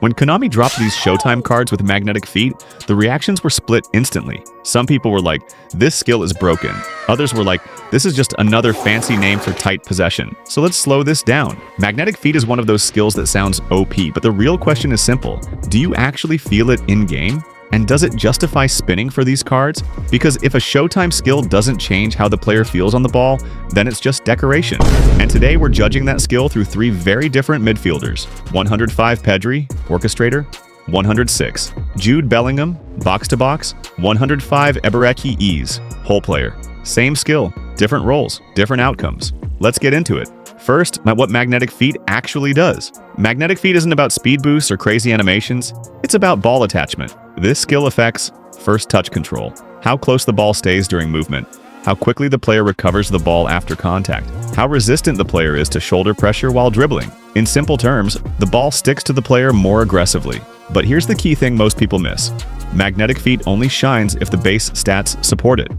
When Konami dropped these Showtime cards with magnetic feet, the reactions were split instantly. Some people were like, this skill is broken. Others were like, this is just another fancy name for tight possession. So let's slow this down. Magnetic feet is one of those skills that sounds OP, but the real question is simple. Do you actually feel it in-game? And does it justify spinning for these cards? Because if a Showtime skill doesn't change how the player feels on the ball, then it's just decoration. And today we're judging that skill through 3 very different midfielders. 105 Pedri, Orchestrator. 106 Jude Bellingham, box-to-box. 105 Eberechi Eze, hole player. Same skill, different roles, different outcomes. Let's get into it. First, what Magnetic Feet actually does. Magnetic Feet isn't about speed boosts or crazy animations. It's about ball attachment. This skill affects first touch control, how close the ball stays during movement, how quickly the player recovers the ball after contact, how resistant the player is to shoulder pressure while dribbling. In simple terms, the ball sticks to the player more aggressively. But here's the key thing most people miss. Magnetic Feet only shines if the base stats support it.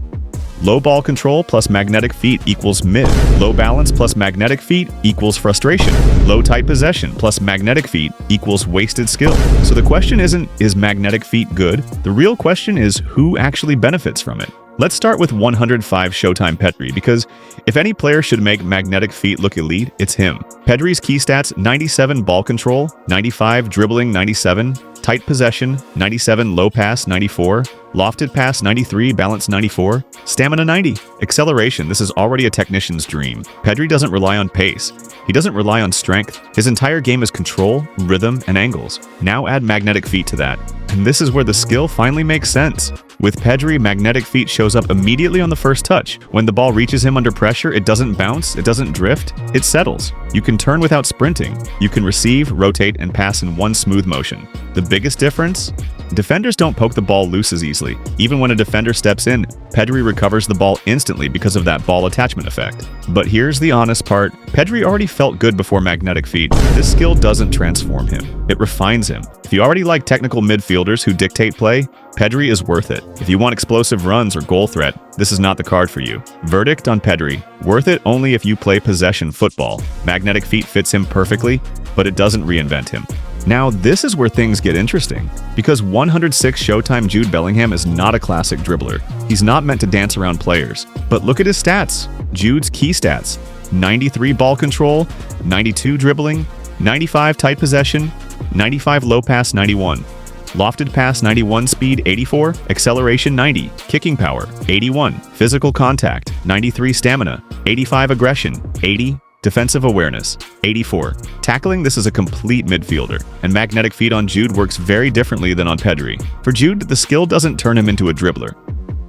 Low ball control plus magnetic feet equals mid. Low balance plus magnetic feet equals frustration. Low tight possession plus magnetic feet equals wasted skill. So the question isn't, is magnetic feet good? The real question is, who actually benefits from it? Let's start with 105 Showtime Pedri, because if any player should make magnetic feet look elite, it's him. Pedri's key stats: 97 ball control, 95 dribbling, 97 tight possession, 97 low pass, 94 lofted pass, 93 balance, 94 stamina, 90 acceleration. This is already a technician's dream. Pedri doesn't rely on pace. He doesn't rely on strength. His entire game is control, rhythm, and angles. Now add magnetic feet to that, and this is where the skill finally makes sense. With Pedri, magnetic feet shows up immediately on the first touch. When the ball reaches him under pressure, it doesn't bounce, it doesn't drift, it settles. You can turn without sprinting. You can receive, rotate, and pass in one smooth motion. The biggest difference? Defenders don't poke the ball loose as easily. Even when a defender steps in, Pedri recovers the ball instantly because of that ball attachment effect. But here's the honest part. Pedri already felt good before magnetic feet. This skill doesn't transform him. It refines him. If you already like technical midfielders who dictate play, Pedri is worth it. If you want explosive runs or goal threat, this is not the card for you. Verdict on Pedri: worth it only if you play possession football. Magnetic feet fits him perfectly, but it doesn't reinvent him. Now, this is where things get interesting, because 106 Showtime Jude Bellingham is not a classic dribbler. He's not meant to dance around players. But look at his stats. Jude's key stats: 93 ball control, 92 dribbling, 95 tight possession, 95 low pass, 91 lofted pass, 91 speed, 84 acceleration, 90 kicking power, 81 physical contact, 93 stamina, 85 aggression, 80 defensive awareness, 84 tackling. This is a complete midfielder, and magnetic feet on Jude works very differently than on Pedri. For Jude, the skill doesn't turn him into a dribbler.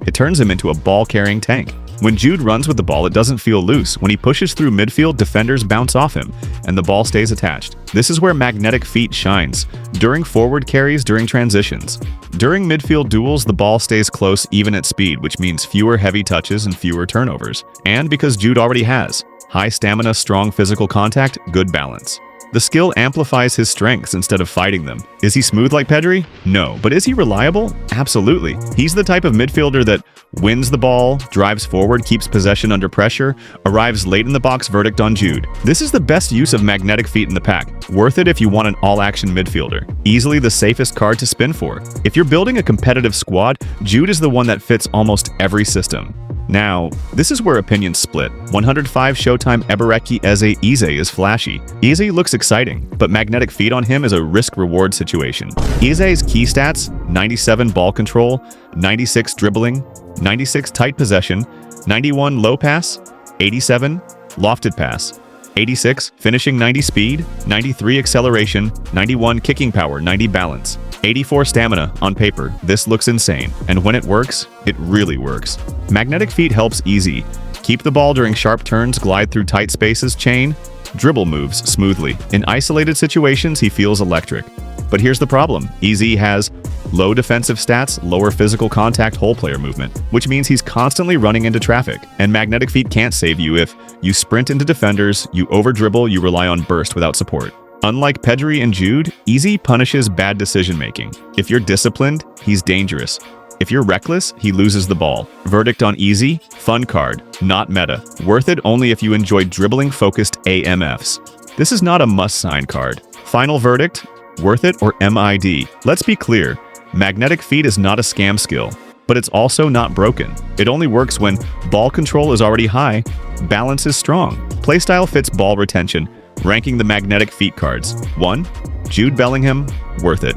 It turns him into a ball-carrying tank. When Jude runs with the ball, it doesn't feel loose. When he pushes through midfield, defenders bounce off him, and the ball stays attached. This is where magnetic feet shines. During forward carries, during transitions. During midfield duels, the ball stays close even at speed, which means fewer heavy touches and fewer turnovers. And because Jude already has high stamina, strong physical contact, good balance. The skill amplifies his strengths instead of fighting them. Is he smooth like Pedri? No. But is he reliable? Absolutely. He's the type of midfielder that wins the ball, drives forward, keeps possession under pressure, arrives late in the box. Verdict on Jude: this is the best use of magnetic feet in the pack. Worth it if you want an all-action midfielder. Easily the safest card to spin for. If you're building a competitive squad, Jude is the one that fits almost every system. Now, this is where opinions split. 105 Showtime Eberechi Eze is flashy. Eze looks exciting, but magnetic feet on him is a risk-reward situation. Eze's key stats: 97 ball control, 96 dribbling, 96 tight possession, 91 low pass, 87 lofted pass, 86 finishing, 90 speed, 93 acceleration, 91 kicking power, 90 balance, 84 stamina. On paper, this looks insane, and when it works, it really works. Magnetic feet helps Eze keep the ball during sharp turns, glide through tight spaces, chain dribble moves smoothly. In isolated situations, he feels electric. But here's the problem. Eze has low defensive stats, lower physical contact hole player movement, which means he's constantly running into traffic. And magnetic feet can't save you if you sprint into defenders, you over-dribble, you rely on burst without support. Unlike Pedri and Jude, Eze punishes bad decision-making. If you're disciplined, he's dangerous. If you're reckless, he loses the ball. Verdict on Eze: fun card, not meta. Worth it only if you enjoy dribbling-focused AMFs. This is not a must-sign card. Final verdict: Worth it or MID? Let's be clear, magnetic feet is not a scam skill, but it's also not broken. It only works when ball control is already high, balance is strong. Playstyle fits ball retention, ranking the magnetic feet cards. 1. Jude Bellingham, worth it.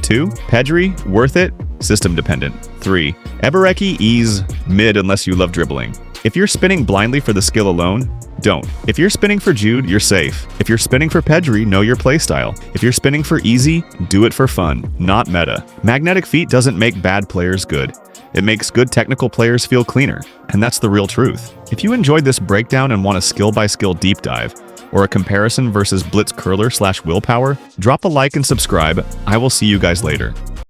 2. Pedri, worth it, system dependent. 3. Eberechi Eze, mid unless you love dribbling. If you're spinning blindly for the skill alone, don't. If you're spinning for Jude, you're safe. If you're spinning for Pedri, know your playstyle. If you're spinning for easy, do it for fun, not meta. Magnetic feet doesn't make bad players good. It makes good technical players feel cleaner, and that's the real truth. If you enjoyed this breakdown and want a skill-by-skill deep dive, or a comparison versus Blitz Curler / Willpower, drop a like and subscribe. I will see you guys later.